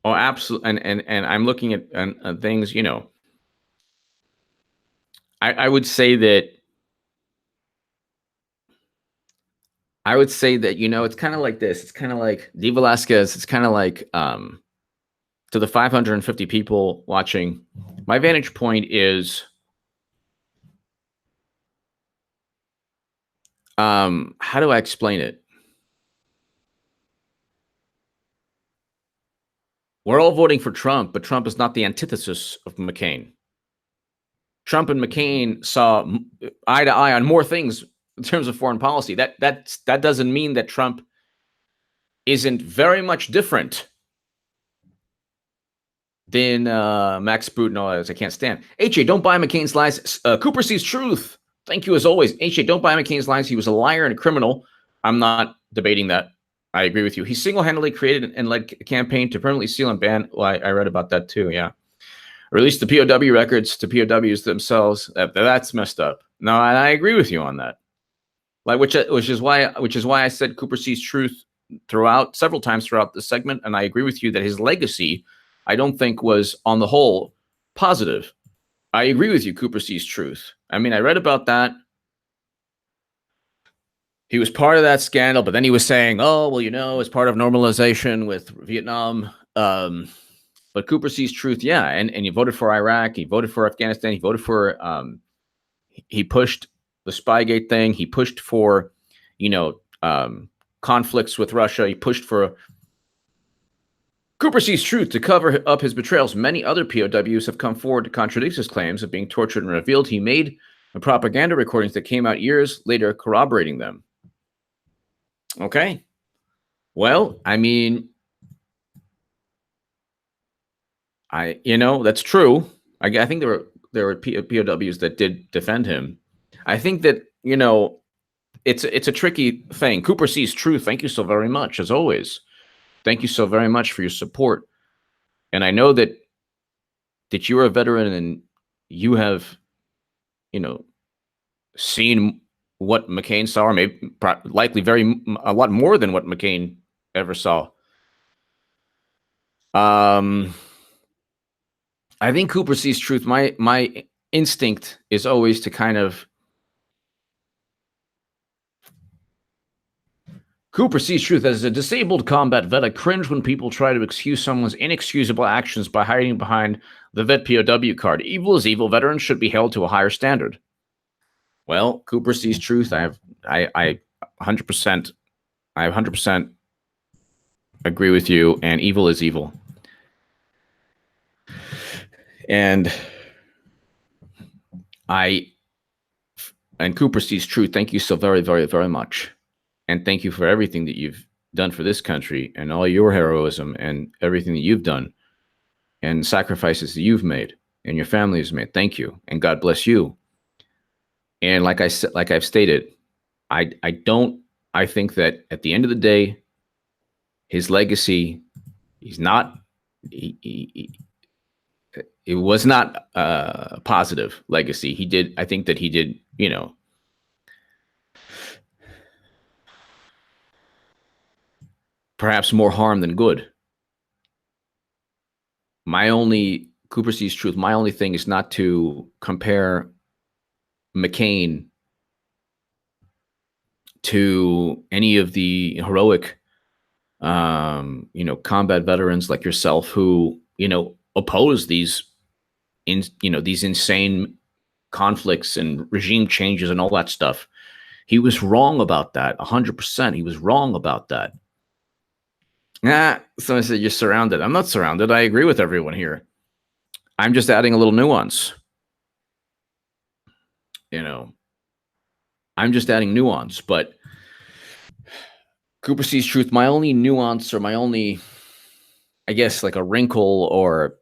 Oh, absolutely. And I'm looking at things, I would say that it's kind of like this. It's kind of like D. Velasquez. It's kind of like to the 550 people watching, my vantage point is how do I explain it? We're all voting for Trump, but Trump is not the antithesis of McCain. Trump and McCain saw eye to eye on more things in terms of foreign policy. That doesn't mean that Trump isn't very much different than Max Boot and all that. I can't stand. HA, don't buy McCain's lies. Cooper sees truth. Thank you as always. HA, don't buy McCain's lies. He was a liar and a criminal. I'm not debating that. I agree with you. He single-handedly created and led a campaign to permanently seal and ban. Well, I read about that too. Yeah, released the POW records to POWs themselves. That's messed up. No, and I agree with you on that. Like, which is why I said Cooper sees truth several times throughout the segment, and I agree with you that his legacy, I don't think, was on the whole positive. I agree with you. Cooper sees truth. I mean, I read about that. He was part of that scandal, but then he was saying, oh, well, as part of normalization with Vietnam. But Cooper sees truth, yeah. And he voted for Iraq. He voted for Afghanistan. He voted for, he pushed the Spygate thing. He pushed for, conflicts with Russia. He pushed for Cooper sees truth to cover up his betrayals. Many other POWs have come forward to contradict his claims of being tortured and revealed. He made propaganda recordings that came out years later corroborating them. Okay. Well, I mean, that's true. I think there were POWs that did defend him. I think that, it's a tricky thing. Cooper sees truth. Thank you so very much, as always. Thank you so very much for your support. And I know that you're a veteran and you have, seen what McCain saw, or maybe likely a lot more than what McCain ever saw. I think Cooper sees truth. My instinct is always to kind of Cooper sees truth. As a disabled combat vet, I cringe when people try to excuse someone's inexcusable actions by hiding behind the vet POW card. Evil is evil. Veterans should be held to a higher standard. Well, Cooper sees truth. I 100%, I 100% agree with you. And evil is evil. And I, and Cooper sees truth. Thank you so very, very, very much. And thank you for everything that you've done for this country and all your heroism and everything that you've done and sacrifices that you've made and your family has made. Thank you. And God bless you. And like I said, like I've stated, I think that at the end of the day, his legacy, he's not, he, it was not a positive legacy. I think that he did, perhaps more harm than good. Cooper sees truth. My only thing is not to compare McCain to any of the heroic, combat veterans like yourself who, oppose these insane conflicts and regime changes and all that stuff. He was wrong about that. 100%. He was wrong about that. Someone said you're surrounded. I'm not surrounded. I agree with everyone here. I'm just adding a little nuance. I'm just adding nuance, but Cooper sees truth. My only nuance, or my only, I guess, like a wrinkle, or,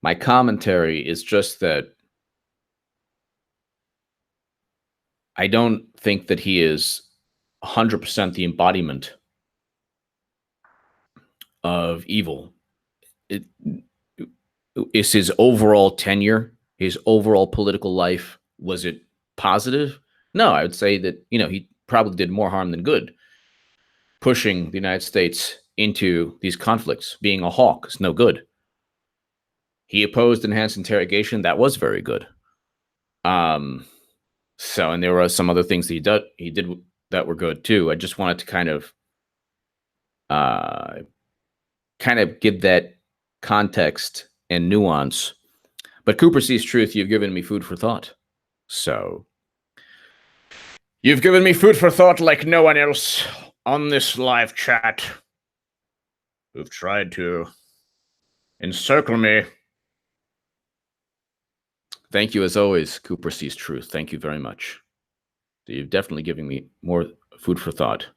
my commentary is just that I don't think that he is 100% the embodiment of evil. Is his overall tenure, his overall political life, was it positive? No, I would say that, he probably did more harm than good, pushing the United States into these conflicts. Being a hawk is no good. He opposed enhanced interrogation. That was very good. And there were some other things that he did that were good too. I just wanted to kind of give that context and nuance. But Cooper sees truth. You've given me food for thought. So you've given me food for thought like no one else on this live chat who've tried to encircle me. Thank you, as always, Cooper sees truth. Thank you very much. So you've definitely given me more food for thought.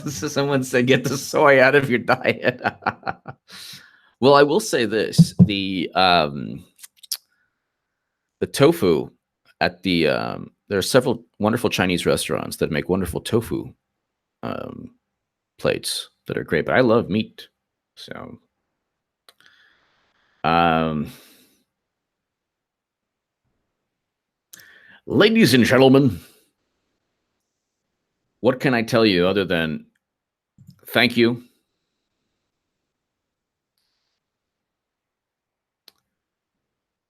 Someone said, get the soy out of your diet. Well, I will say this: the tofu at the there are several wonderful Chinese restaurants that make wonderful tofu plates that are great. But I love meat, so ladies and gentlemen, what can I tell you other than thank you?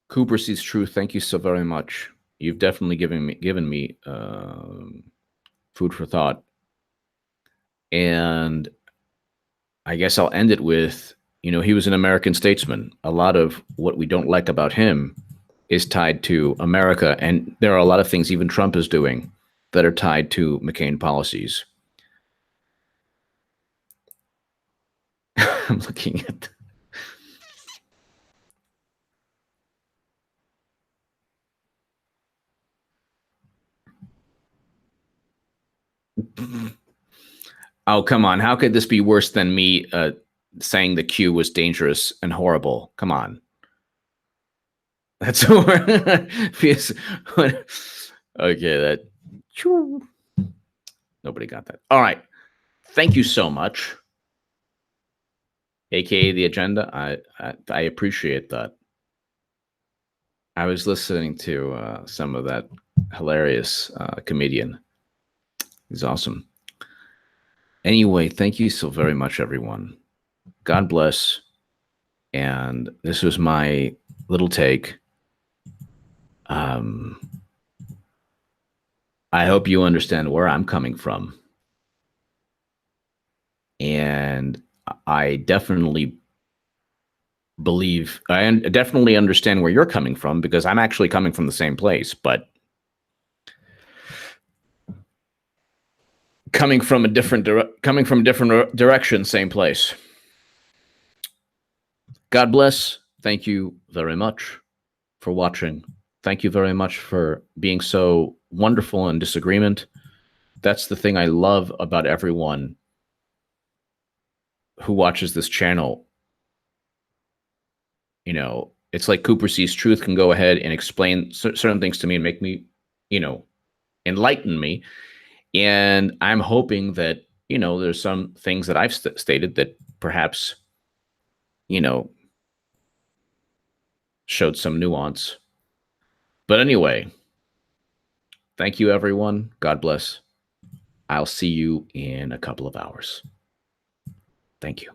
Cooper sees truth. Thank you so very much. You've definitely given me food for thought. And I guess I'll end it with, he was an American statesman. A lot of what we don't like about him is tied to America. And there are a lot of things even Trump is doing that are tied to McCain policies. I'm looking at... Oh, come on. How could this be worse than me saying the Q was dangerous and horrible? Come on. That's okay, that... Nobody got that. All right. Thank you so much. AKA the agenda. I appreciate that. I was listening to some of that hilarious comedian. He's awesome. Anyway, thank you so very much, everyone. God bless. And this was my little take. I hope you understand where I'm coming from. And I definitely definitely understand where you're coming from, because I'm actually coming from the same place, but coming from a different direction, same place. God bless. Thank you very much for watching. Thank you very much for being so wonderful in disagreement. That's the thing I love about everyone who watches this channel. You know, it's like Cooper Sees Truth can go ahead and explain certain things to me and make me, enlighten me. And I'm hoping that, there's some things that I've stated that perhaps, showed some nuance. But anyway, thank you, everyone. God bless. I'll see you in a couple of hours. Thank you.